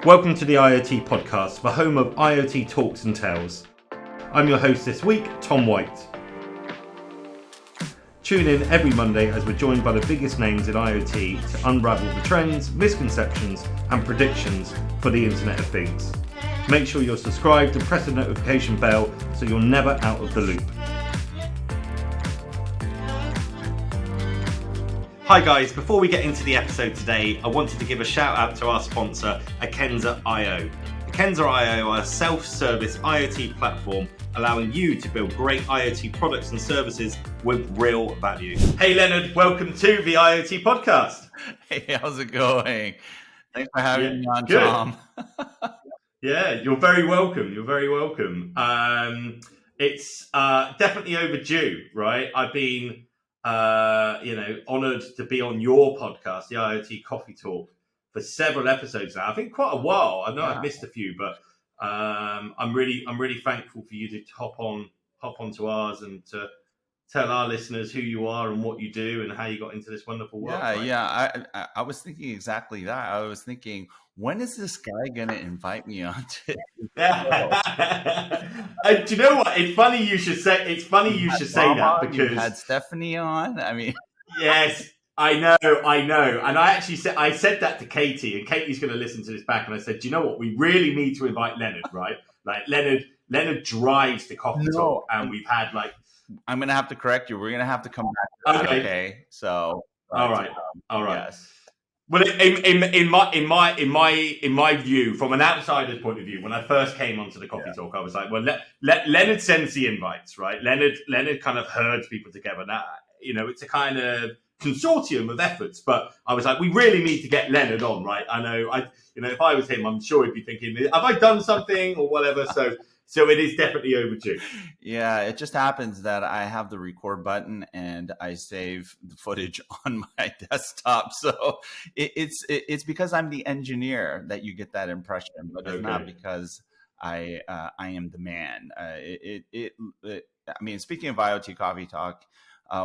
Welcome to the IoT Podcast, the home of IoT talks and tales. I'm your host this week, Tom White. Tune in every Monday as we're joined by the biggest names in IoT to unravel the trends, misconceptions and predictions for the Internet of Things. Make sure you're subscribed and press the notification bell so you're never out of the loop. Hi guys, before we get into the episode today, I wanted to give a shout out to our sponsor, Akenza.io. Akenza.io are a self-service IoT platform allowing you to build great IoT products and services with real value. Hey Leonard, welcome to the IoT Podcast. Hey, how's it going? Thanks for having me on, good. Tom. Yeah, you're very welcome. You're very welcome. It's definitely overdue, right? I've been honoured to be on your podcast, the IoT Coffee Talk, for several episodes now. I think quite a while. I know I've missed a few, but I'm really thankful for you to hop onto ours and to tell our listeners who you are and what you do and how you got into this wonderful world. I was thinking exactly that. I was thinking, when is this guy going to invite me on to? Do you know what? It's funny you should say. It's funny you should say that because you had Stephanie on. I mean, yes, I know. And I said that to Katie, and Katie's going to listen to this back. And I said, do you know what? We really need to invite Leonard, right? Like Leonard drives the coffee talk, and we've had like. I'm going to have to correct you. We're going to have to come back. Okay. So. All right. Yes. Well, in my view, from an outsider's point of view, when I first came onto the coffee talk, I was like, well, Leonard sends the invites, right? Leonard kind of herds people together. Now, it's a kind of consortium of efforts, but I was like, we really need to get Leonard on, right? I know, if I was him, I'm sure he'd be thinking, have I done something or whatever? So it is definitely overdue. Yeah, it just happens that I have the record button and I save the footage on my desktop. So it's because I'm the engineer that you get that impression, but it's not because I am the man. I mean, speaking of IoT Coffee Talk,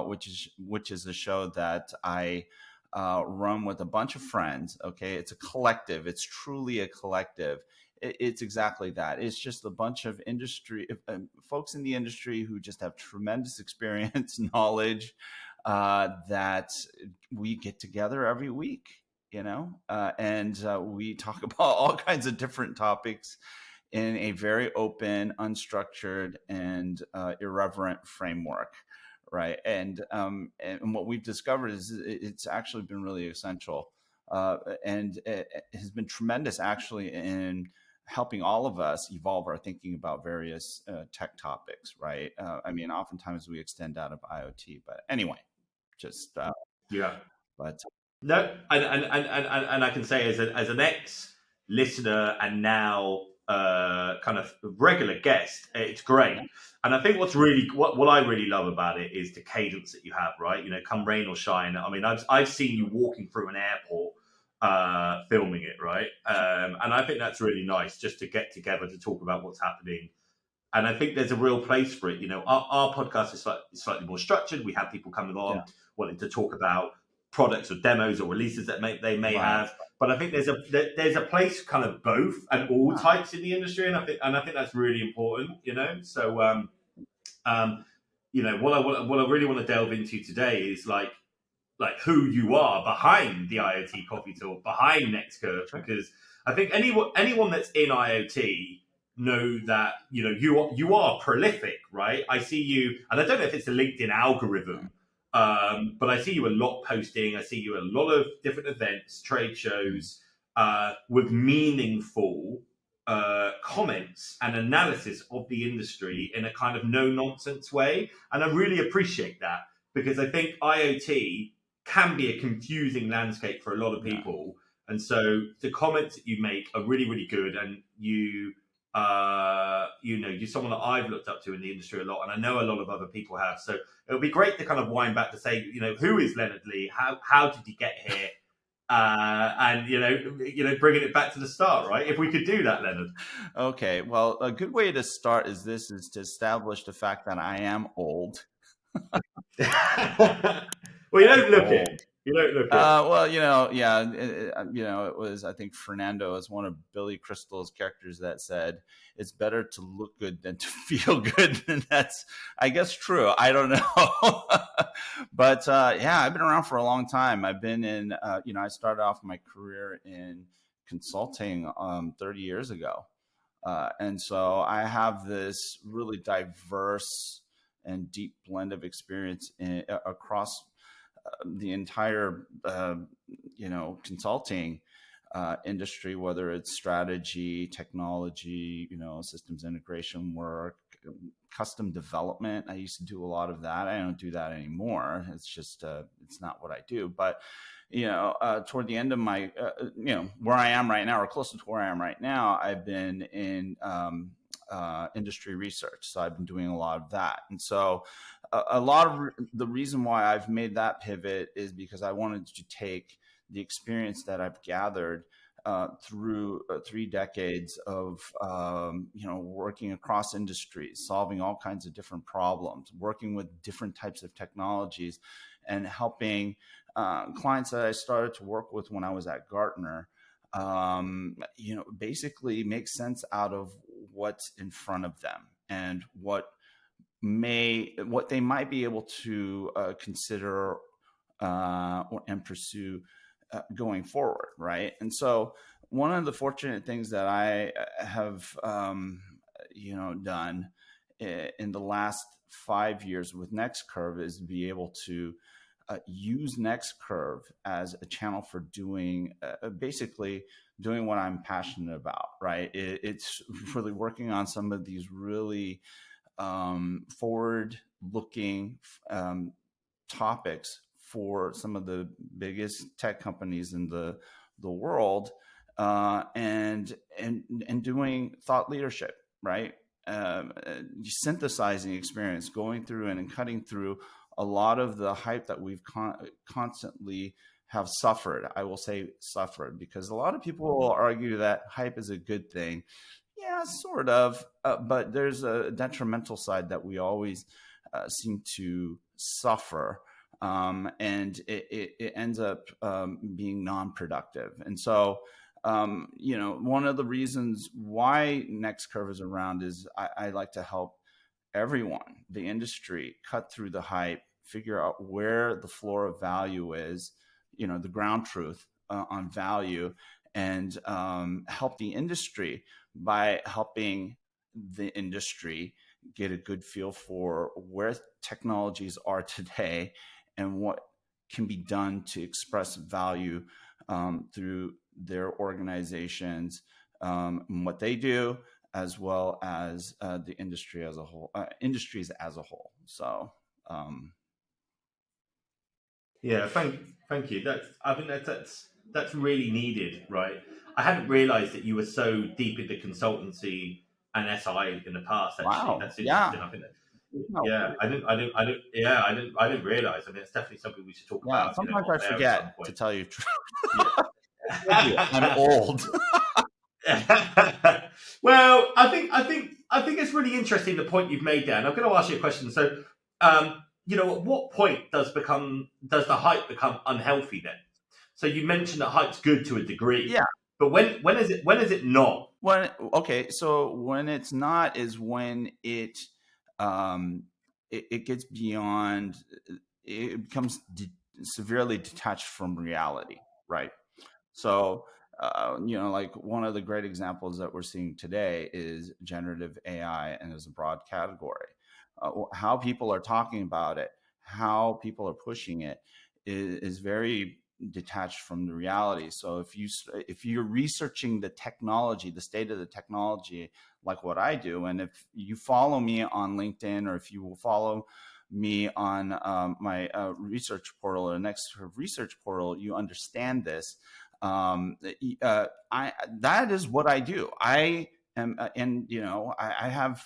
which is a show that I run with a bunch of friends. Okay, it's a collective. It's truly a collective. It's exactly that. It's just a bunch of industry folks in the industry who just have tremendous experience, knowledge, that we get together every week, and we talk about all kinds of different topics in a very open, unstructured, and irreverent framework, right? And what we've discovered is it's actually been really essential, and it has been tremendous, actually, in helping all of us evolve our thinking about various tech topics, right? I mean, oftentimes we extend out of IoT, but anyway, just But no, and I can say as an ex-listener and now kind of regular guest, it's great. And I think what I really love about it is the cadence that you have, right? Come rain or shine. I mean, I've seen you walking through an airport. Filming it, right? And I think that's really nice just to get together to talk about what's happening. And I think there's a real place for it. Our podcast is slightly more structured. We have people coming on wanting to talk about products or demos or releases that they may have. But I think there's a place kind of both and all types in the industry, and I think that's really important. So what I really want to delve into today is like who you are behind the IoT Coffee Talk, behind NextCurve, because I think anyone that's in IoT know that you are prolific, right? I see you, and I don't know if it's a LinkedIn algorithm, but I see you a lot posting. I see you at a lot of different events, trade shows, with meaningful comments and analysis of the industry in a kind of no-nonsense way, and I really appreciate that because I think IoT can be a confusing landscape for a lot of people. And so the comments that you make are really, really good. And you're someone that I've looked up to in the industry a lot. And I know a lot of other people have. So it would be great to kind of wind back to say, who is Leonard Lee? How did he get here? And bringing it back to the start, right? If we could do that, Leonard. Okay. Well, a good way to start is to establish the fact that I am old. Well, you don't look it. You don't look it. Well, yeah, it was, I think Fernando is one of Billy Crystal's characters that said, it's better to look good than to feel good. And that's, I guess, true. I don't know. But yeah, I've been around for a long time. I've been in, I started off my career in consulting 30 years ago. And so I have this really diverse and deep blend of experience across the entire consulting industry, whether it's strategy, technology, systems integration work, custom development. I used to do a lot of that. I don't do that anymore. It's just it's not what I do. But toward the end of my where I am right now, or close to where I am right now, I've been in industry research. So I've been doing a lot of that. And so a lot of the reason why I've made that pivot is because I wanted to take the experience that I've gathered through 3 decades of working across industries, solving all kinds of different problems, working with different types of technologies, and helping clients that I started to work with when I was at Gartner, basically make sense out of what's in front of them and what they might be able to consider and pursue going forward, right? And so one of the fortunate things that I have done in the last 5 years with NextCurve is be able to use NextCurve as a channel for doing basically doing what I'm passionate about, right? It's really working on some of these really forward-looking topics for some of the biggest tech companies in the world, and doing thought leadership, right? Synthesizing experience, going through and cutting through a lot of the hype that we've constantly have suffered. I will say suffered, because a lot of people will argue that hype is a good thing. Yeah, sort of, but there's a detrimental side that we always seem to suffer. And it ends up being non-productive. And so, one of the reasons why NextCurve is around is I like to help everyone, the industry, cut through the hype, figure out where the floor of value is, the ground truth on value, and help the industry by helping the industry get a good feel for where technologies are today and what can be done to express value through their organizations, what they do, as well as the industry as a whole, industries as a whole. So, yeah, thank you. I think that's really needed, right? I hadn't realised that you were so deep into consultancy and SI in the past. Actually, wow, that's interesting. yeah, I think that, no, yeah, I didn't realise. I mean, it's definitely something we should talk yeah. about, Sometimes off I air at some forget, to point. tell you the truth. I'm old. Well, I think it's really interesting the point you've made there, and I'm going to ask you a question. So, at what point does the hype become unhealthy then? So you mentioned that hype's good to a degree, Yeah. but when is it not? So when it's not is when it gets beyond, it becomes severely detached from reality, right? So, like one of the great examples that we're seeing today is generative AI, and as a broad category. How people are talking about it, how people are pushing it is very detached from the reality. So if you're researching the technology, the state of the technology, like what I do, and if you follow me on LinkedIn, or if you will follow me on my research portal, or next research portal, you understand this. That is what I do. I am, and I have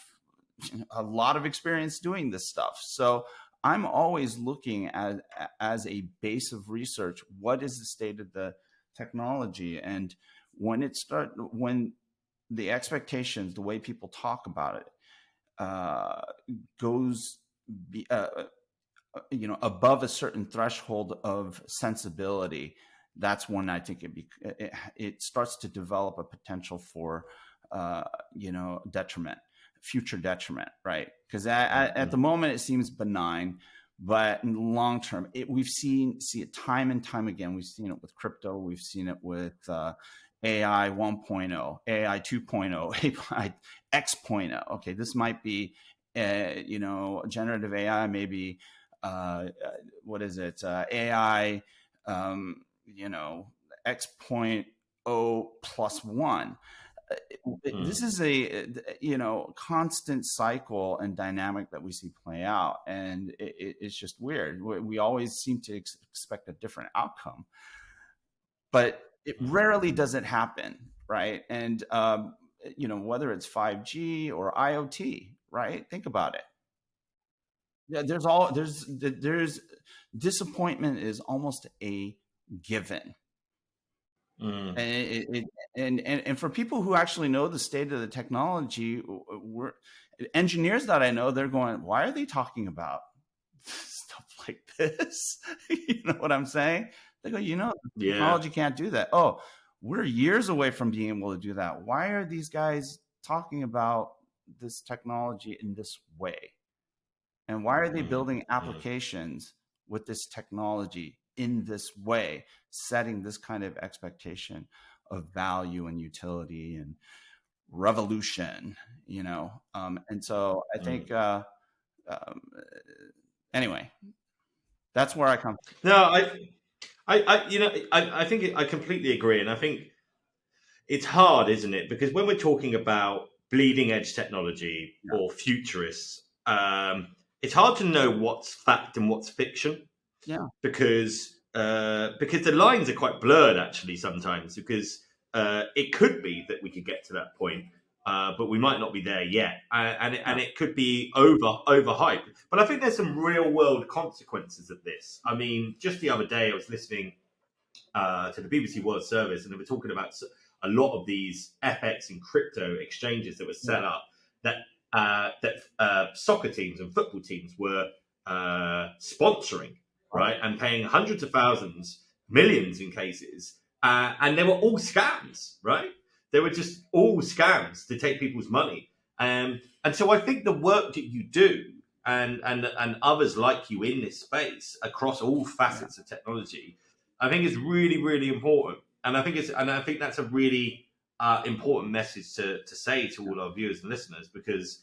a lot of experience doing this stuff. So I'm always looking at, as a base of research, what is the state of the technology, and when the expectations, the way people talk about it, goes above a certain threshold of sensibility, that's when I think it starts to develop a potential for detriment, future detriment, right? Because at the moment it seems benign, but in the long term, we've see it time and time again. We've seen it with crypto. We've seen it with AI 1.0, AI 2.0, AI X.0. Okay, this might be, generative AI, maybe, what is it? AI, X.0 plus one. This is a constant cycle and dynamic that we see play out, and it's just weird. We always seem to expect a different outcome, but it rarely does it happen, right? And whether it's 5G or IoT, right? Think about it. Yeah, there's disappointment is almost a given. And and for people who actually know the state of the technology, engineers that I know, they're going, why are they talking about stuff like this? You know what I'm saying? They go, technology can't do that. Oh, we're years away from being able to do that. Why are these guys talking about this technology in this way? And why are they building applications with this technology in this way, setting this kind of expectation of value and utility and revolution, and so I think anyway, that's where I come from. No, I think I completely agree, and I think it's hard, isn't it? Because when we're talking about bleeding edge technology or futurists, it's hard to know what's fact and what's fiction. Yeah, because the lines are quite blurred actually sometimes. Because it could be that we could get to that point, but we might not be there yet, and it could be overhyped. But I think there's some real world consequences of this. I mean, just the other day I was listening to the BBC World Service, and they were talking about a lot of these FX and crypto exchanges that were set up that soccer teams and football teams were sponsoring, right, and paying hundreds of thousands, millions in cases, and they were all scams, right? They were just all scams to take people's money, and so I think the work that you do and others like you in this space across all facets of technology, I think is really, really important, and I think that's a really important message to say to all our viewers and listeners, because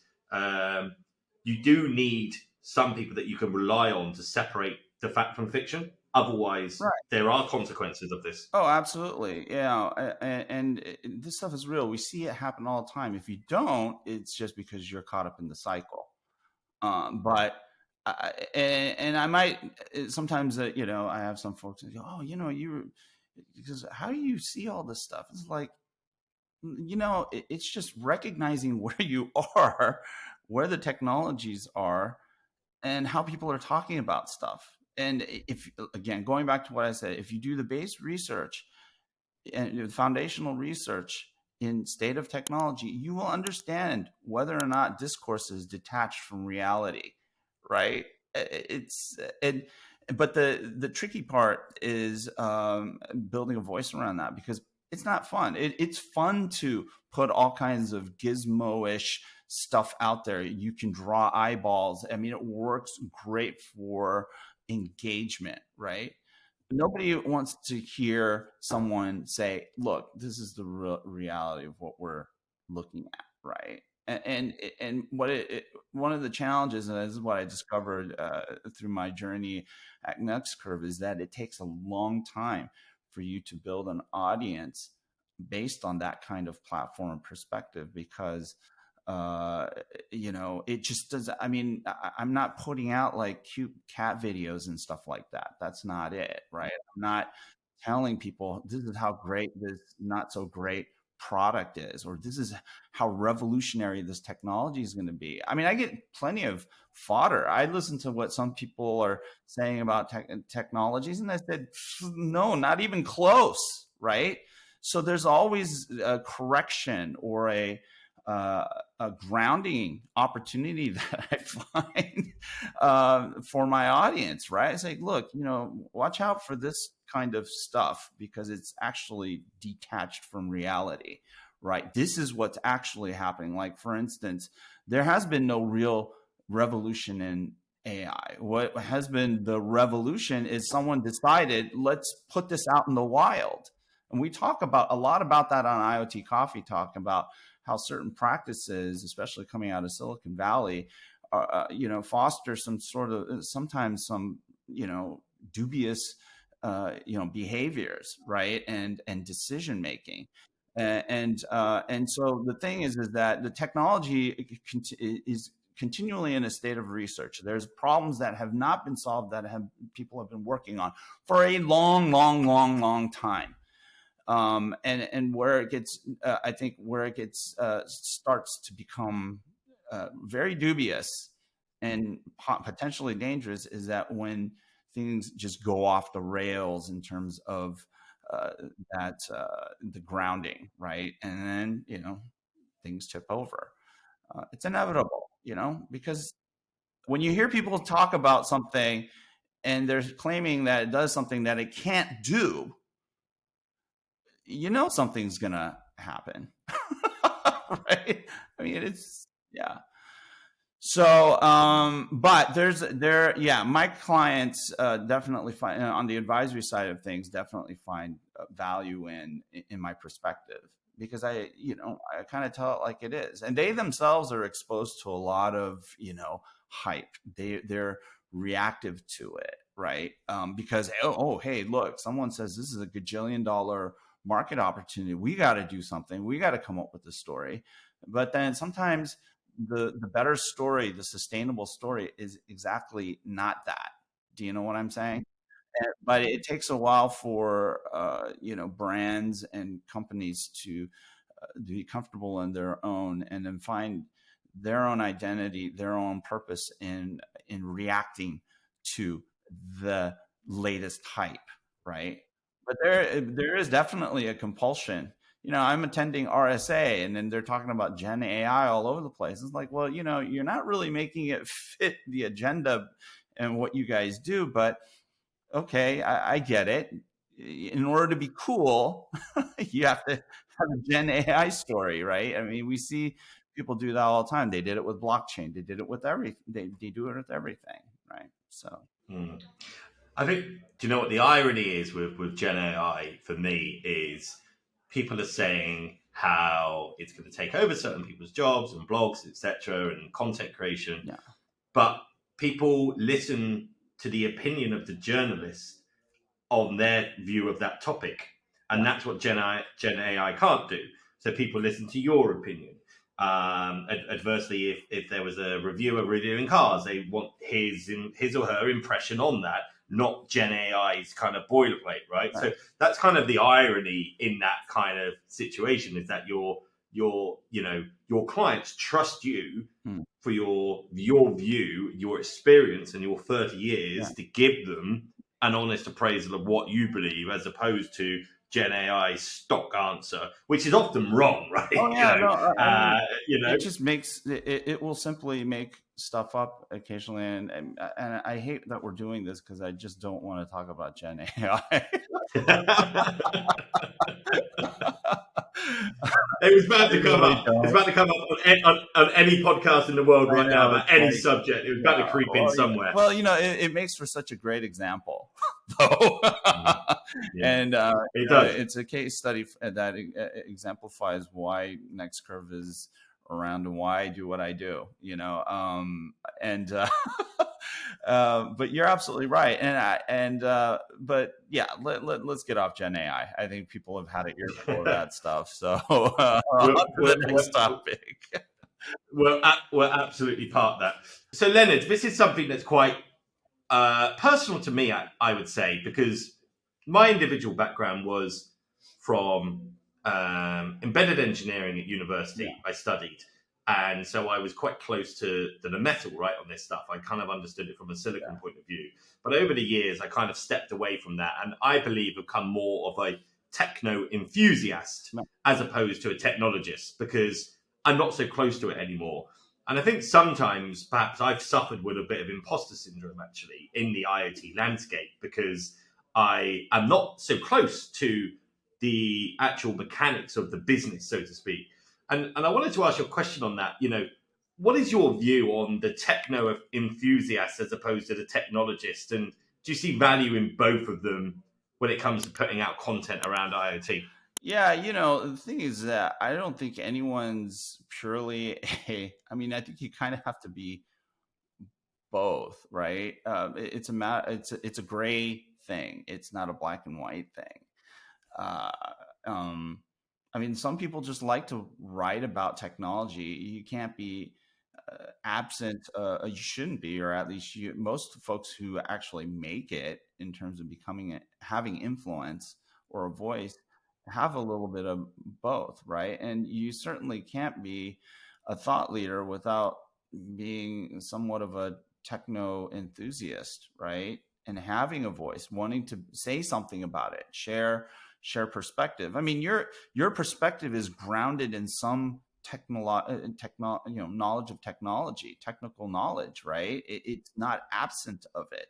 you do need some people that you can rely on to separate the fact from fiction. Otherwise, there are consequences of this. Oh, absolutely. Yeah. And this stuff is real. We see it happen all the time. If you don't, it's just because you're caught up in the cycle. But I might sometimes, I have some folks that go, oh, because how do you see all this stuff? It's like, it's just recognizing where you are, where the technologies are, and how people are talking about stuff. And if, again, going back to what I said, if you do the base research and foundational research in state of technology, you will understand whether or not discourse is detached from reality, right? But the tricky part is building a voice around that, because it's not fun. It's fun to put all kinds of gizmo-ish stuff out there. You can draw eyeballs. I mean, it works great for engagement, right? Nobody wants to hear someone say, look, this is the reality of what we're looking at, right? And one of the challenges, and this is what I discovered through my journey at NextCurve, is that it takes a long time for you to build an audience based on that kind of platform and perspective, because it just does. I mean, I'm not putting out like cute cat videos and stuff like that. That's not it, right? I'm not telling people this is how great this not so great product is, or this is how revolutionary this technology is going to be. I mean, I get plenty of fodder. I listen to what some people are saying about technologies, and I said, no, not even close, right? So there's always a correction or a grounding opportunity that I find for my audience, right? It's like, look, watch out for this kind of stuff because it's actually detached from reality, right? This is what's actually happening. Like, for instance, there has been no real revolution in AI. What has been the revolution is someone decided, let's put this out in the wild. And we talk about a lot about that on IoT Coffee, talking about how certain practices, especially coming out of Silicon Valley, foster some sort of sometimes some dubious behaviors, right, and decision making, and so the thing is that the technology is continually in a state of research. There's problems that have not been solved that people have been working on for a long time. And where it gets, I think, starts to become very dubious and potentially dangerous is that when things just go off the rails in terms of the grounding, right? And then, things tip over. It's inevitable, because when you hear people talk about something and they're claiming that it does something that it can't do, something's gonna happen. Right? I mean, yeah. So but my clients definitely find, on the advisory side of things, definitely find value in my perspective, because I kind of tell it like it is, and they themselves are exposed to a lot of hype. They're reactive to it, right? Because hey, look, someone says this is a gajillion-dollar market opportunity. We got to do something. We got to come up with a story. But then sometimes the better story, the sustainable story, is exactly not that. Do you know what I'm saying? But it takes a while for brands and companies to be comfortable in their own, and then find their own identity, their own purpose in reacting to the latest hype, right? But there is definitely a compulsion. I'm attending RSA, and then they're talking about Gen AI all over the place. It's like, well, you're not really making it fit the agenda and what you guys do, but okay, I get it. In order to be cool, you have to have a Gen AI story, right? I mean, we see people do that all the time. They did it with blockchain. They did it with everything. They do it with everything, right? So. I think, do you know what the irony is with Gen AI for me is people are saying how it's going to take over certain people's jobs and blogs, etc., and content creation. Yeah. But people listen to the opinion of the journalist on their view of that topic. And that's what Gen AI can't do. So people listen to your opinion. Adversely, if there was a reviewer reviewing cars, they want his or her impression on that, not Gen AI's kind of boilerplate, right? So that's kind of the irony in that kind of situation, is that your clients trust you for your view, your experience, and your 30 years to give them an honest appraisal of what you believe, as opposed to Gen AI's stock answer, which is often wrong, right? Oh yeah, it just makes it will simply make stuff up occasionally, and I hate that we're doing this because I just don't want to talk about Gen AI. It was about to come up. It's about to come up on any podcast in the world right now about any subject. It was about to creep in somewhere. Well, it makes for such a great example, though. And it does. It's a case study that exemplifies why Next Curve is around and why I do what I do. But you're absolutely right. But yeah, let's get off Gen AI. I think people have had an earful of that stuff. So the next topic. We're absolutely part of that. So Leonard, this is something that's quite personal to me, I would say, because my individual background was from embedded engineering at university. Yeah. I studied. And so I was quite close to the metal, right, on this stuff. I kind of understood it from a silicon point of view. But over the years, I kind of stepped away from that. And I believe become more of a techno enthusiast as opposed to a technologist, because I'm not so close to it anymore. And I think sometimes perhaps I've suffered with a bit of imposter syndrome actually in the IoT landscape, because I am not so close to the actual mechanics of the business, so to speak. And I wanted to ask you a question on that. What is your view on the techno enthusiast as opposed to the technologist? And do you see value in both of them when it comes to putting out content around IoT? Yeah, the thing is that I don't think anyone's purely I think you kind of have to be both, right? It's a gray thing. It's not a black and white thing. Some people just like to write about technology. You can't be absent. You shouldn't be, or at least most folks who actually make it in terms of having influence or a voice have a little bit of both, right? And you certainly can't be a thought leader without being somewhat of a techno enthusiast, right? And having a voice, wanting to say something about it, share perspective. Your perspective is grounded in some knowledge of technology, technical knowledge, right? It's not absent of it.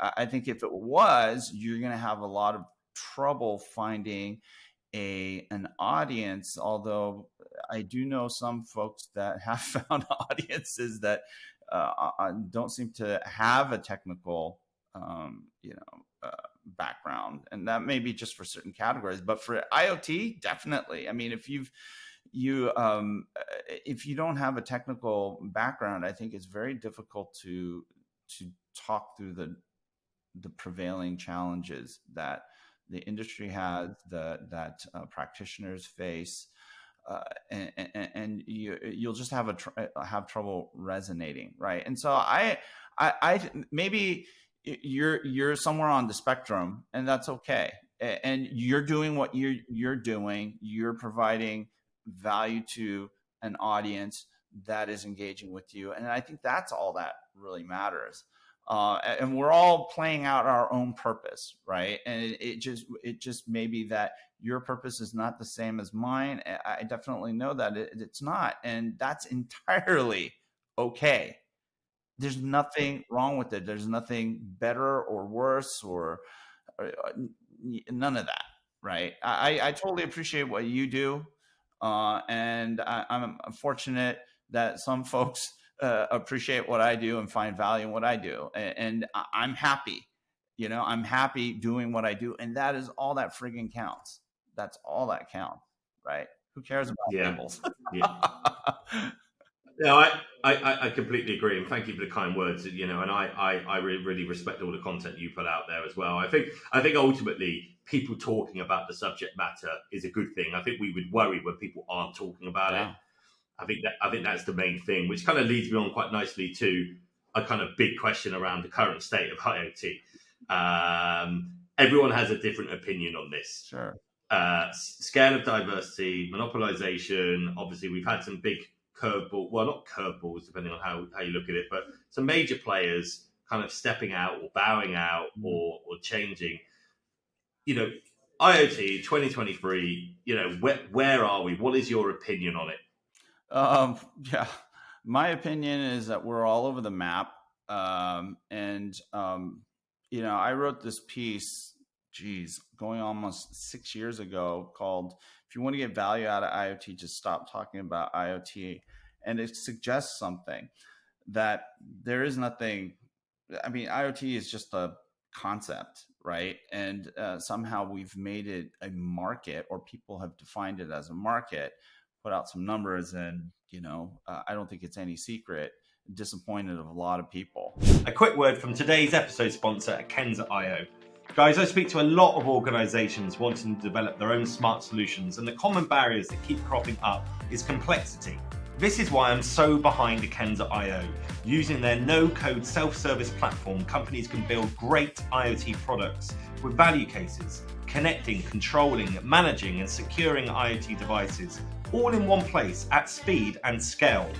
I think if it was, you're going to have a lot of trouble finding an audience, although I do know some folks that have found audiences that don't seem to have a technical background, and that may be just for certain categories, but for IoT, definitely. If you don't have a technical background, I think it's very difficult to talk through the prevailing challenges that the industry has, that practitioners face, and you'll just have trouble resonating, right? And so I maybe you're somewhere on the spectrum, and that's okay. And you're doing what you're doing. You're providing value to an audience that is engaging with you, and I think that's all that really matters. And we're all playing out our own purpose, right? And it just may be that your purpose is not the same as mine. I definitely know that it's not, and that's entirely okay. There's nothing wrong with it. There's nothing better or worse or none of that, right? I totally appreciate what you do, and I'm fortunate that some folks appreciate what I do and find value in what I do, and I'm happy. I'm happy doing what I do, and that is all that friggin' counts. That's all that counts, right? Who cares about labels? No, I completely agree, and thank you for the kind words. And I really respect all the content you put out there as well. I think ultimately people talking about the subject matter is a good thing. I think we would worry when people aren't talking about it. I think that's the main thing, which kind of leads me on quite nicely to a kind of big question around the current state of IoT. Everyone has a different opinion on this. Sure. Scale of diversity, monopolization. Obviously, we've had some big not curveballs, depending on how you look at it, but some major players kind of stepping out or bowing out or changing. IoT 2023, where are we? What is your opinion on it? My opinion is that we're all over the map. I wrote this piece, going almost 6 years ago, called "If You Want to Get Value Out of IoT, Just Stop Talking About IoT." And it suggests something, that there is nothing. IoT is just a concept, right? And somehow we've made it a market, or people have defined it as a market, put out some numbers, and I don't think it's any secret, disappointed of a lot of people. A quick word from today's episode sponsor, Akenza.io. Guys, I speak to a lot of organizations wanting to develop their own smart solutions, and the common barriers that keep cropping up is complexity. This is why I'm so behind Akenza.io. Using their no-code self-service platform, companies can build great IoT products with value cases, connecting, controlling, managing, and securing IoT devices, all in one place at speed and scale.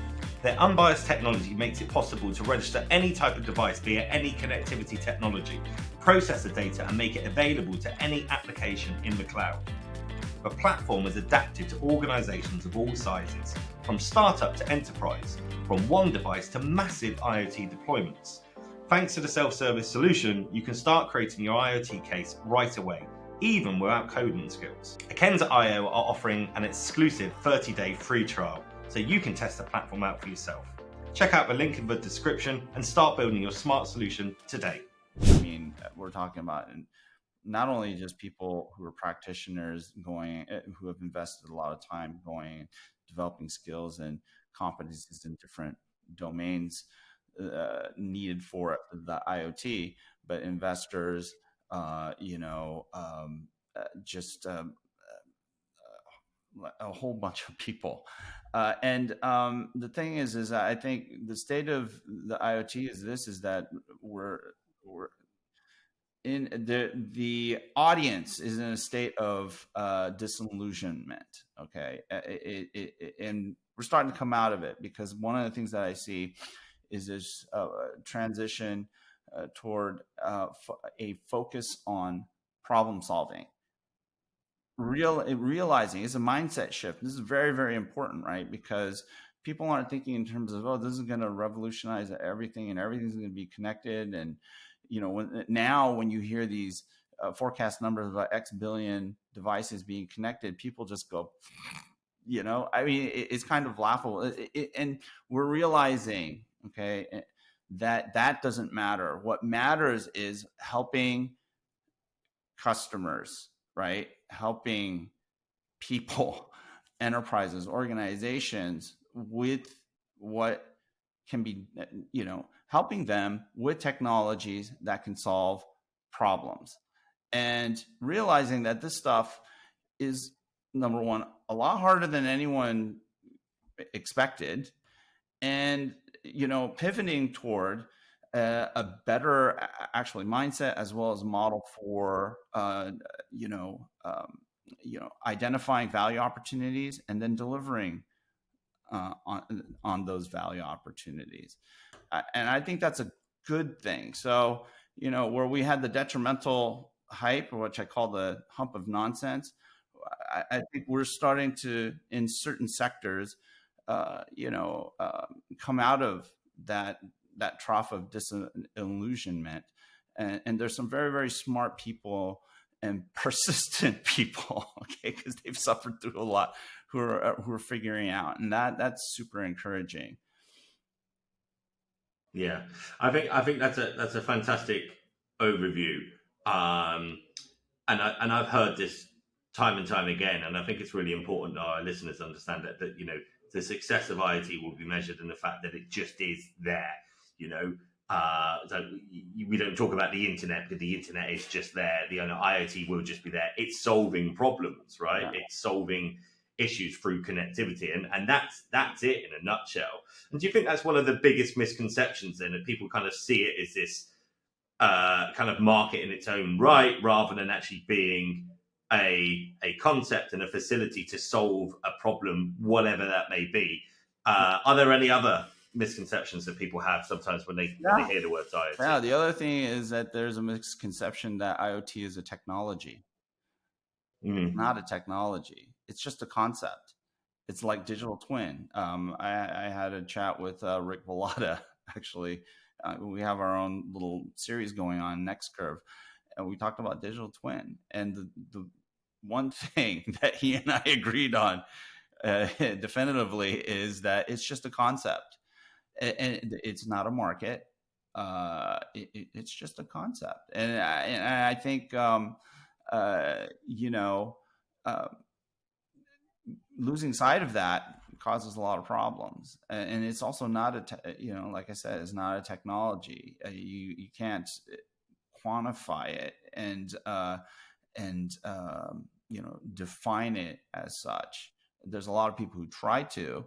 Their unbiased technology makes it possible to register any type of device via any connectivity technology, process the data, and make it available to any application in the cloud. the platform is adapted to organizations of all sizes, from startup to enterprise, from one device to massive IoT deployments. Thanks to the self-service solution, you can start creating your IoT case right away, even without coding skills. Akenza.io are offering an exclusive 30-day free trial, so you can test the platform out for yourself. Check out the link in the description and start building your smart solution today. I mean, we're talking about not only just people who are practitioners who have invested a lot of time developing skills and competencies in different domains needed for the IoT, but investors, a whole bunch of people. The thing is I think the state of the IoT is that we're in the audience is in a state of disillusionment. Okay. And we're starting to come out of it, because one of the things that I see is this transition toward a focus on problem solving. Realizing it's a mindset shift. This is very, very important, right? Because people aren't thinking in terms of, oh, this is going to revolutionize everything and everything's going to be connected. And, when you hear these forecast numbers about X billion devices being connected, people just go, it's kind of laughable. And we're realizing, okay, that doesn't matter. What matters is helping customers, right? Helping people, enterprises, organizations with what can be, helping them with technologies that can solve problems, and realizing that this stuff is, number one, a lot harder than anyone expected, and pivoting toward a better actually mindset as well as model for identifying value opportunities and then delivering on those value opportunities. And I think that's a good thing. So, where we had the detrimental hype, which I call the hump of nonsense, I think we're starting to, in certain sectors, come out of that trough of disillusionment. And there's some very, very smart people and persistent people, okay, because they've suffered through a lot, who are figuring out, and that's super encouraging. Yeah, I think that's a fantastic overview, and I've heard this time and time again, and I think it's really important that our listeners understand that the success of IoT will be measured in the fact that it just is there. So we don't talk about the internet, because the internet is just there. The IoT will just be there. It's solving problems, right? Yeah. It's solving issues through connectivity, and that's it in a nutshell. And do you think that's one of the biggest misconceptions then, that people kind of see it as this kind of market in its own right, rather than actually being a concept and a facility to solve a problem, whatever that may be? Are there any other misconceptions that people have sometimes when they hear the word IoT? Yeah, the other thing is that there's a misconception that IoT is a technology. It's not a technology. It's just a concept. It's like digital twin. I had a chat with Rick Vallata, actually. We have our own little series going on, Next Curve, and we talked about digital twin. And the one thing that he and I agreed on definitively is that it's just a concept. And it's not a market. It's just a concept. And I think, losing sight of that causes a lot of problems. And it's also not like I said, it's not a technology. You can't quantify it and define it as such. There's a lot of people who try to,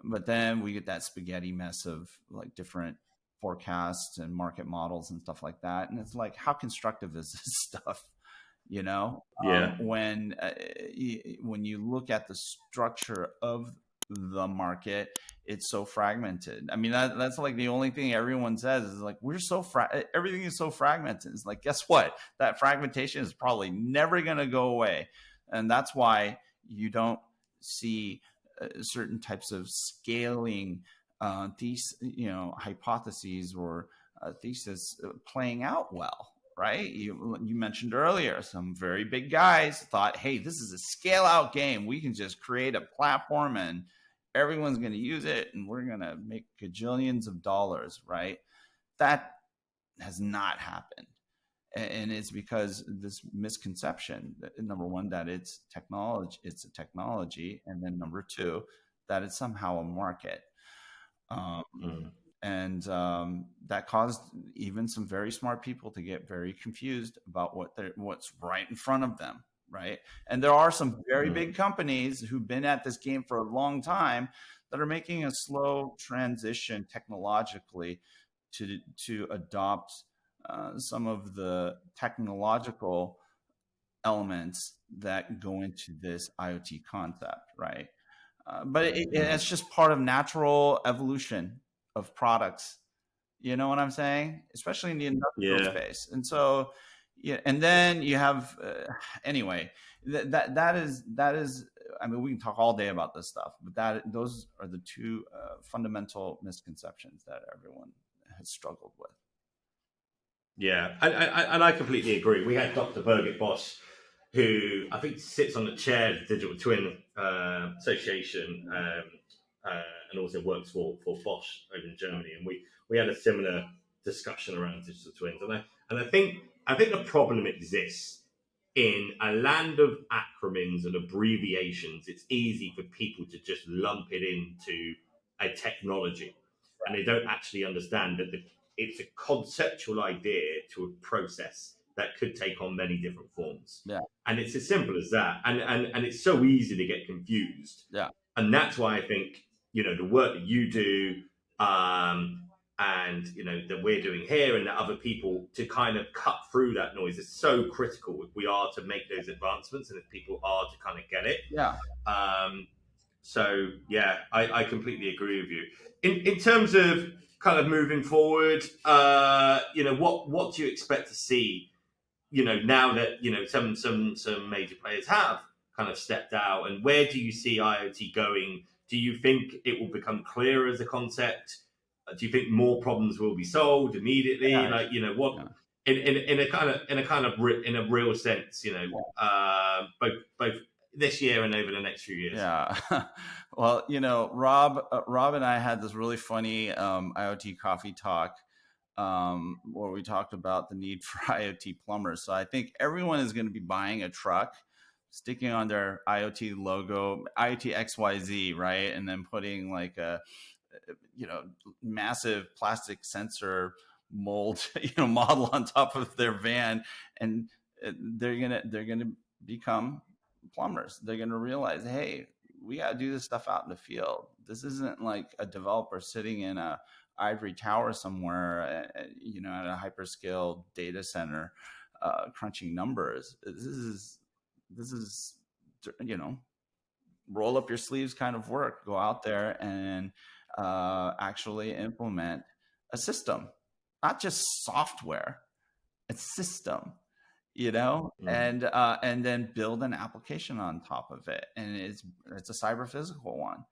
but then we get that spaghetti mess of like different forecasts and market models and stuff like that. And it's like, how constructive is this stuff? When you look at the structure of the market, it's so fragmented. I mean, that's like the only thing everyone says is like, everything is so fragmented. It's like, guess what? That fragmentation is probably never going to go away. And that's why you don't see certain types of scaling hypotheses or thesis playing out well. Right? You mentioned earlier, some very big guys thought, hey, this is a scale out game. We can just create a platform and everyone's going to use it and we're going to make gajillions of dollars, right? That has not happened. And it's because this misconception, number one, that it's a technology, and then number two, that it's somehow a market. And that caused even some very smart people to get very confused about what's right in front of them, right? And there are some very big companies who've been at this game for a long time that are making a slow transition technologically to adopt some of the technological elements that go into this IoT concept, right? But it's just part of natural evolution of products. You know what I'm saying? Especially in the industrial space. And so, and then you have, anyway, that is, I mean, we can talk all day about this stuff, but those are the two fundamental misconceptions that everyone has struggled with. Yeah, and I completely agree. We had Dr. Birgit Bosch, who I think sits on the chair of the Digital Twin Association, and also works for Bosch over in Germany. And we had a similar discussion around digital twins. And I think the problem exists in a land of acronyms and abbreviations. It's easy for people to just lump it into a technology, and they don't actually understand that it's a conceptual idea to a process that could take on many different forms. Yeah. And it's as simple as that. And it's so easy to get confused. Yeah. And that's why I think, the work that you do, and, that we're doing here and that other people to kind of cut through that noise is so critical if we are to make those advancements and if people are to kind of get it. Yeah. So, yeah, I completely agree with you. In terms of kind of moving forward, what do you expect to see, now that, some major players have kind of stepped out, and where do you see IoT going? Do you think it will become clearer as a concept? Do you think more problems will be solved immediately? Yeah. In a real sense, both this year and over the next few years. Yeah. Well, Rob and I had this really funny IoT coffee talk where we talked about the need for IoT plumbers. So I think everyone is going to be buying a truck, sticking on their IoT logo, IoT XYZ, right? And then putting like a, massive plastic sensor mold, model on top of their van. And they're going to become plumbers. They're going to realize, hey, we got to do this stuff out in the field. This isn't like a developer sitting in a ivory tower somewhere, at a hyperscale data center, crunching numbers. This is, roll up your sleeves kind of work. Go out there and actually implement a system, not just software, a system. And then build an application on top of it, and it's a cyber physical one.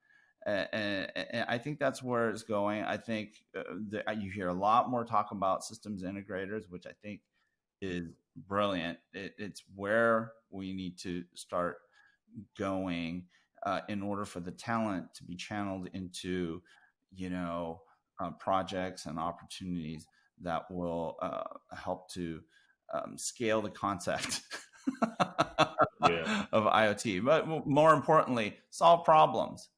And I think that's where it's going. I think you hear a lot more talk about systems integrators, which I think is brilliant. It's where we need to start going in order for the talent to be channeled into, projects and opportunities that will help to scale the concept of IoT, but more importantly, solve problems,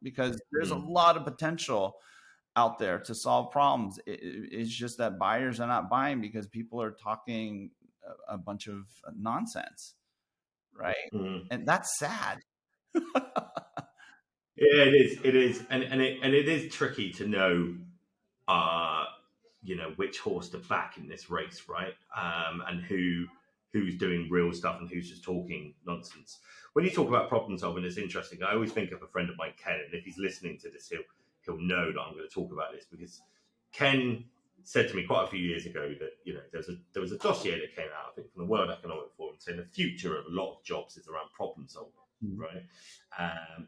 because there's a lot of potential out there to solve problems. It's just that buyers are not buying because people are talking a bunch of nonsense, right? And that's sad. Yeah, it is. And it is tricky to know, which horse to back in this race, right? And who's doing real stuff and who's just talking nonsense. When you talk about problem solving, it's interesting. I always think of a friend of mine, Ken, and if he's listening to this, he'll know that I'm going to talk about this, because Ken said to me quite a few years ago that there was a dossier that came out, I think, from the World Economic Forum, saying the future of a lot of jobs is around problem solving, right?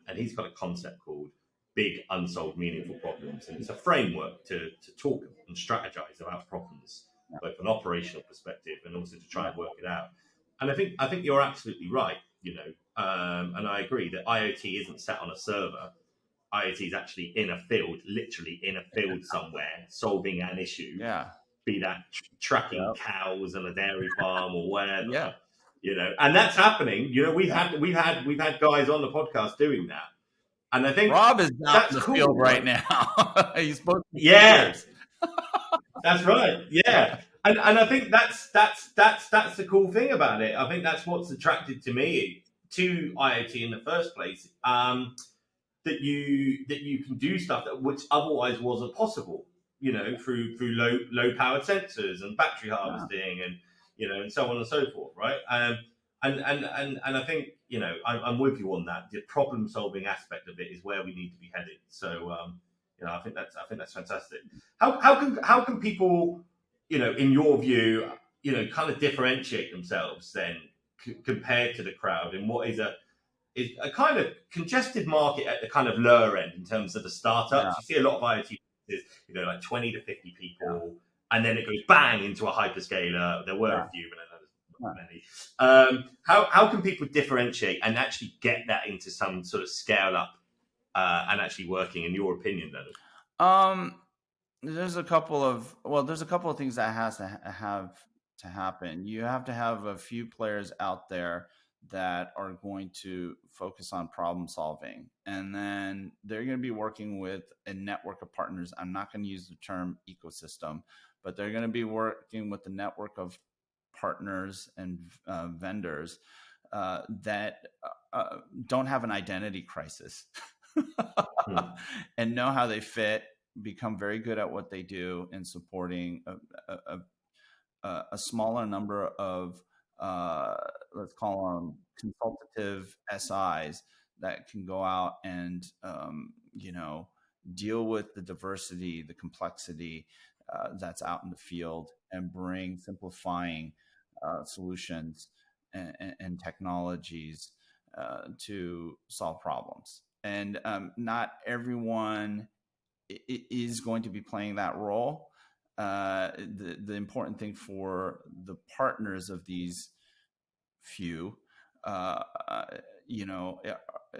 And he's got a concept called big unsolved meaningful problems, and it's a framework to talk and strategize about problems, both from an operational perspective and also to try and work it out. And I think you're absolutely right, and I agree that IoT isn't sat on a server. IoT is actually in a field, literally in a field somewhere, solving an issue. Yeah. Be that tracking cows on a dairy farm or whatever. Yeah. And that's happening. We've had guys on the podcast doing that, and I think Rob is out in the cool, field right now. He's supposed to be Yes, that's right. Yeah, and I think that's the cool thing about it. I think that's what's attracted to me to IoT in the first place. That you can do stuff which otherwise wasn't possible, through low powered sensors and battery harvesting and and so on and so forth, right? And I think I'm with you on that. The problem solving aspect of it is where we need to be headed. So I think that's fantastic. How can people in your view kind of differentiate themselves then compared to the crowd in what is a kind of congested market at the kind of lower end in terms of the startups? You see a lot of IoT businesses, like 20 to 50 people, and then it goes bang into a hyperscaler. There were a few, but not many. How can people differentiate and actually get that into some sort of scale up and actually working, in your opinion, Leonard? There's a couple of things that has to have to happen. You have to have a few players out there that are going to focus on problem solving, and then they're going to be working with a network of partners. I'm not going to use the term ecosystem, but they're going to be working with the network of partners and vendors that don't have an identity crisis and know how they fit, become very good at what they do in supporting a smaller number of let's call them consultative SIs that can go out and deal with the diversity, the complexity that's out in the field, and bring simplifying solutions and technologies to solve problems. And not everyone is going to be playing that role. The important thing for the partners of these few,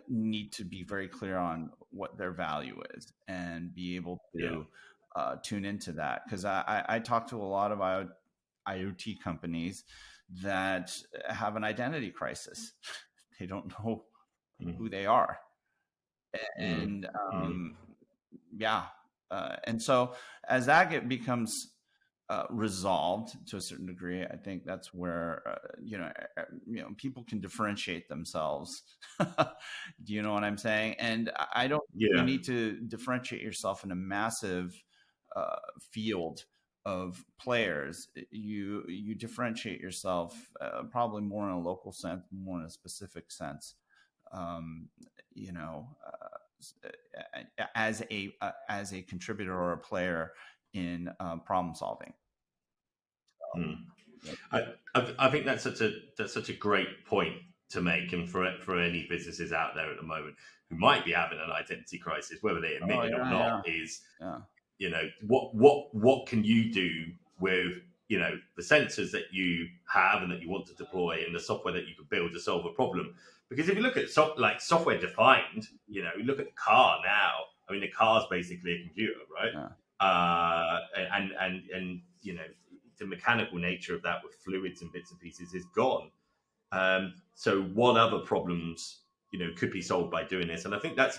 need to be very clear on what their value is and be able to tune into that. Because I talk to a lot of IoT companies that have an identity crisis. They don't know who they are. And and so as that becomes resolved to a certain degree, I think that's where people can differentiate themselves. Do you know what I'm saying? And I don't. You need to differentiate yourself in a massive field of players. You differentiate yourself probably more in a local sense, more in a specific sense. As a contributor or a player in problem solving. I think that's such a great point to make, and for any businesses out there at the moment who might be having an identity crisis, whether they admit it or not, is what can you do with the sensors that you have and that you want to deploy, and the software that you could build to solve a problem. Because if you look at software defined, you look at the car now. I mean, the car's basically a computer, right? And the mechanical nature of that with fluids and bits and pieces is gone. So what other problems could be solved by doing this? And I think that's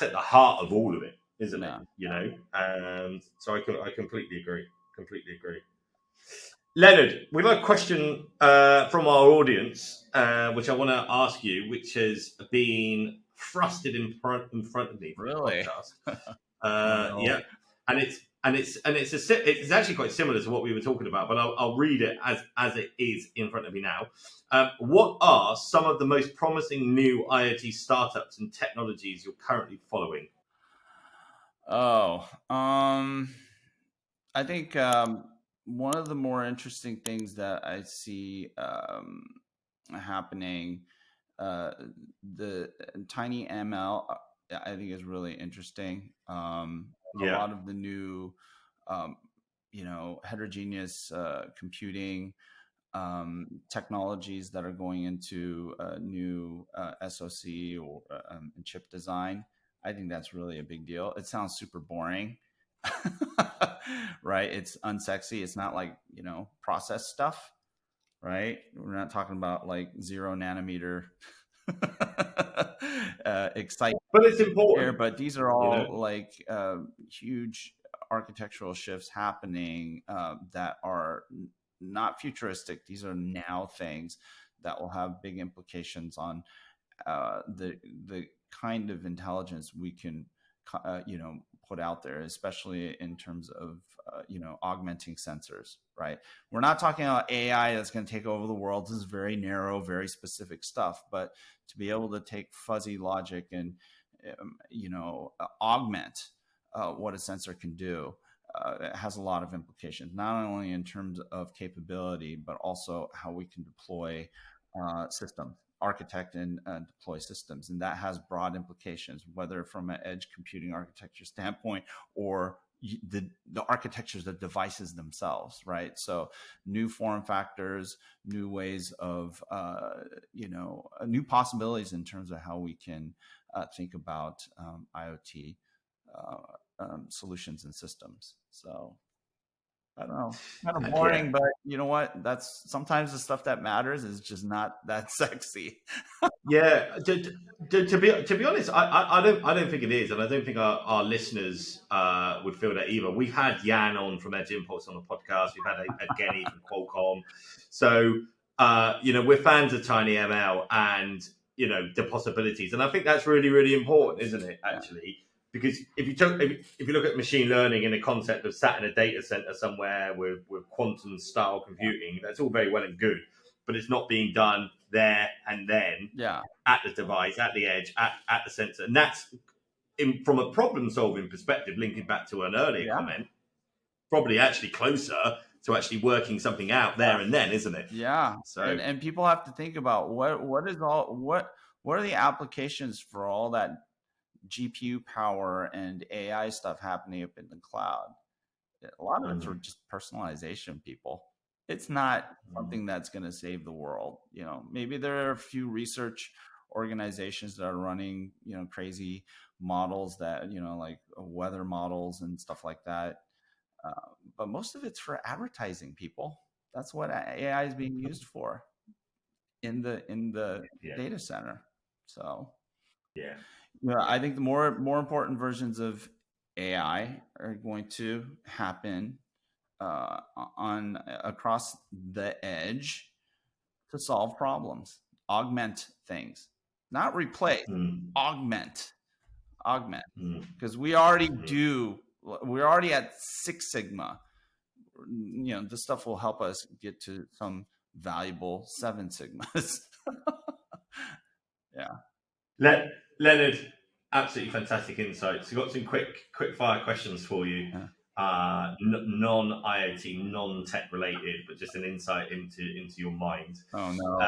at the heart of all of it, isn't it? So I completely agree. Leonard, we've got a question from our audience, which I want to ask you, which has been thrusted in front of me for really? the podcast. Yeah, and it's actually quite similar to what we were talking about, but I'll read it as it is in front of me now. What are some of the most promising new IoT startups and technologies you're currently following? I think one of the more interesting things that I see happening, the tiny ML, I think is really interesting. A Yeah. lot of the new, um, heterogeneous computing technologies that are going into new SoC or chip design. I think that's really a big deal. It sounds super boring, right? It's unsexy. It's not like, process stuff, right? We're not talking about like 0 nanometer excitement But it's here, important, but these are you know. all like huge architectural shifts happening that are not futuristic. These are now things that will have big implications on the kind of intelligence we can put out there, especially in terms of augmenting sensors. Right? We're not talking about AI that's going to take over the world. This is very narrow, very specific stuff. But to be able to take fuzzy logic and augment what a sensor can do. It has a lot of implications, not only in terms of capability, but also how we can deploy systems, architect and deploy systems. And that has broad implications, whether from an edge computing architecture standpoint or the architectures of devices themselves, right? So new form factors, new ways of, new possibilities in terms of how we can think about IoT solutions and systems. So I don't know, kind of Yeah. boring, but you know what? That's sometimes the stuff that matters is just not that sexy. Yeah, to be honest, I don't think it is, and I don't think our listeners would feel that either. We've had Jan on from Edge Impulse on the podcast. We've had Evgeny from Qualcomm. So we're fans of Tiny ML and the possibilities, and I think that's really, really important, isn't it? Actually, because if you look at machine learning in the concept of sat in a data center somewhere with quantum style computing, that's all very well and good, but it's not being done there and then at the device, at the edge, at the sensor. And that's, from a problem solving perspective, linking back to an earlier comment, probably actually closer to actually working something out there and then, isn't it? Yeah. So and people have to think about what are the applications for all that GPU power and AI stuff happening up in the cloud. A lot of it's for just personalization, people. It's not something that's going to save the world. Maybe there are a few research organizations that are running, crazy models that, like weather models and stuff like that. But most of it's for advertising, people. That's what AI is being used for in the data center. So I think the more important versions of AI are going to happen across the edge to solve problems, augment things, not replace, augment, because we already do. We're already at 6 Sigma. This stuff will help us get to some valuable 7 Sigmas. Leonard, absolutely fantastic insights. We've got some quick fire questions for you. Non-IoT, non-tech related, but just an insight into your mind. Oh no!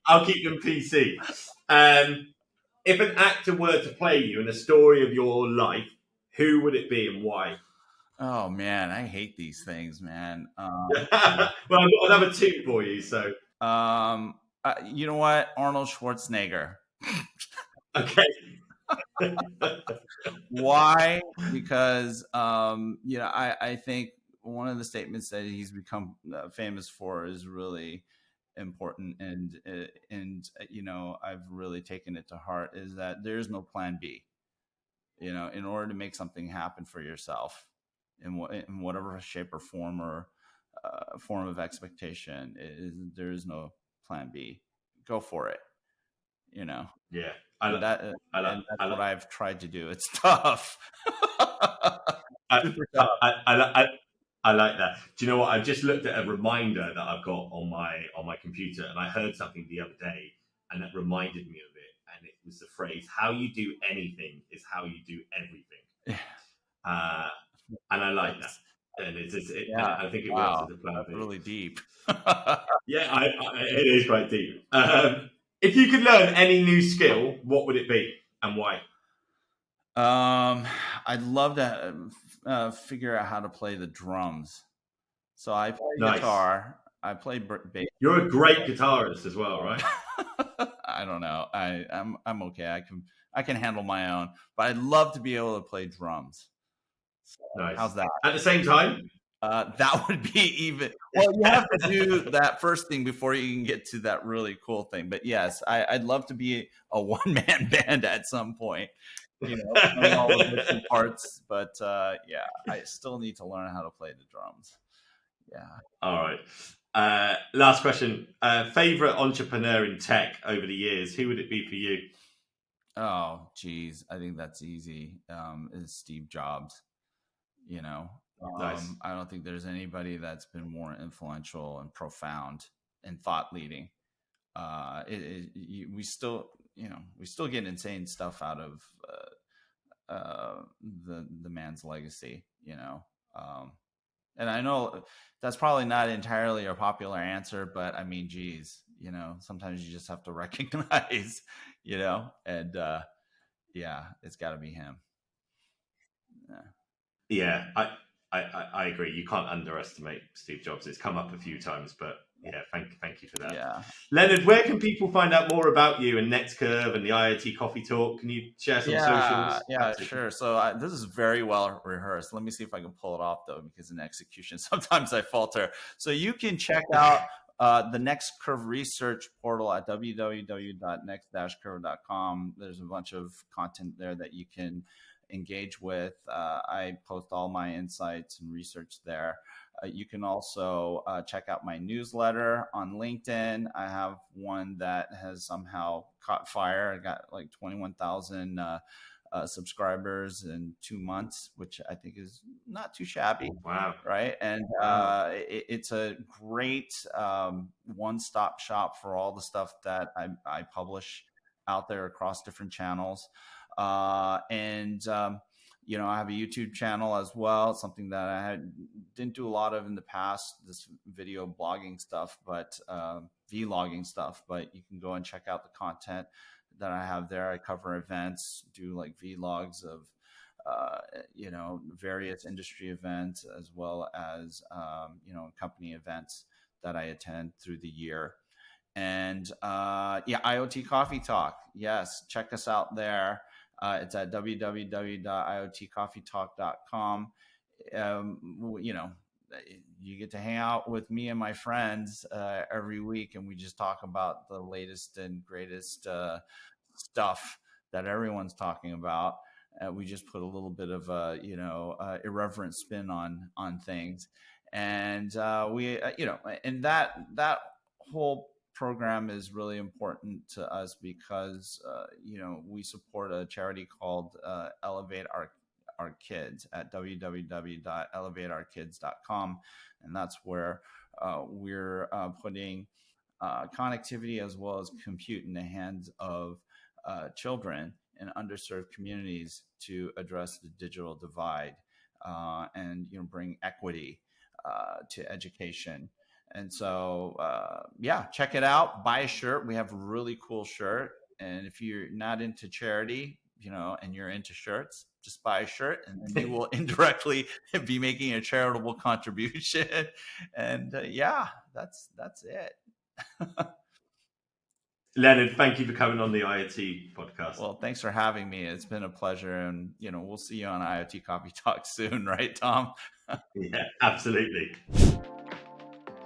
I'll keep them PC. If an actor were to play you in a story of your life, who would it be and why? Oh man, I hate these things, man. Well, I've got another 2 for you. So, you know what, Arnold Schwarzenegger. Okay. Why? Because I think one of the statements that he's become famous for is really important, and I've really taken it to heart, is that there is no plan B. In order to make something happen for yourself in whatever shape or form or form of expectation, there is no plan B. Go for it. Yeah. That's what I've tried to do. It's tough. Super tough. I like that. Do you know what? I've just looked at a reminder that I've got on my computer, and I heard something the other day, and that reminded me of it. and it was the phrase, how you do anything is how you do everything. And I like that. And I think it works as a plan that's B. really deep. Yeah, it is quite deep. If you could learn any new skill, what would it be and why? I'd love to figure out how to play the drums. So I play guitar. I play bass. You're a great guitarist as well, right? I don't know. I'm okay. I can handle my own, but I'd love to be able to play drums. So, nice. How's that? At the same time? That would be even. Well, you have to do that first thing before you can get to that really cool thing. But yes, I'd love to be a one-man band at some point. Playing all the different parts. But yeah, I still need to learn how to play the drums. Yeah. All right. Last question. Favorite entrepreneur in tech over the years? Who would it be for you? Oh, geez. I think that's easy. Is Steve Jobs. Nice. I don't think there's anybody that's been more influential and profound and thought leading. We still get insane stuff out of the man's legacy. And I know that's probably not entirely a popular answer, but I mean, geez, sometimes you just have to recognize, and yeah, it's got to be him. Yeah, I agree. You can't underestimate Steve Jobs. It's come up a few times, but yeah, thank you for that. Yeah. Leonard, where can people find out more about you and NextCurve and the IoT Coffee Talk? Can you share some socials? Yeah, absolutely. Sure. So this is very well rehearsed. Let me see if I can pull it off, though, because in execution, sometimes I falter. So you can check out the NextCurve research portal at www.next-curve.com. There's a bunch of content there that you can engage with. I post all my insights and research there. You can also check out my newsletter on LinkedIn. I have one that has somehow caught fire. I got like 21,000 subscribers in 2 months, which I think is not too shabby. Wow. Right. And it's a great one-stop shop for all the stuff that I publish out there across different channels. I have a YouTube channel as well. It's something that I didn't do a lot of in the past, this video blogging stuff, but vlogging stuff. But you can go and check out the content that I have there. I cover events, do like vlogs of, various industry events, as well as, company events that I attend through the year. And IoT Coffee Talk. Yes, check us out there. It's at www.iotcoffeetalk.com. You get to hang out with me and my friends every week, and we just talk about the latest and greatest stuff that everyone's talking about. We just put a little bit of irreverent spin on things, and and that whole program is really important to us because we support a charity called Elevate Our Kids at www.elevateourkids.com, and that's where we're putting connectivity as well as compute in the hands of children in underserved communities to address the digital divide and bring equity to education. And so, check it out. Buy a shirt. We have a really cool shirt. And if you're not into charity, and you're into shirts, just buy a shirt, and then you will indirectly be making a charitable contribution. And that's it. Leonard, thank you for coming on the IoT podcast. Well, thanks for having me. It's been a pleasure. And, we'll see you on IoT Coffee Talk soon, right, Tom? Yeah, absolutely.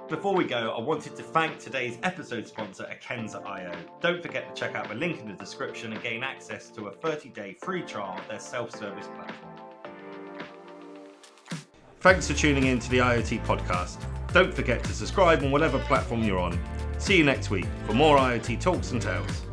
Before we go, I wanted to thank today's episode sponsor, Akenza.io. Don't forget to check out the link in the description and gain access to a 30-day free trial of their self-service platform. Thanks for tuning in to the IoT Podcast. Don't forget to subscribe on whatever platform you're on. See you next week for more IoT talks and tales.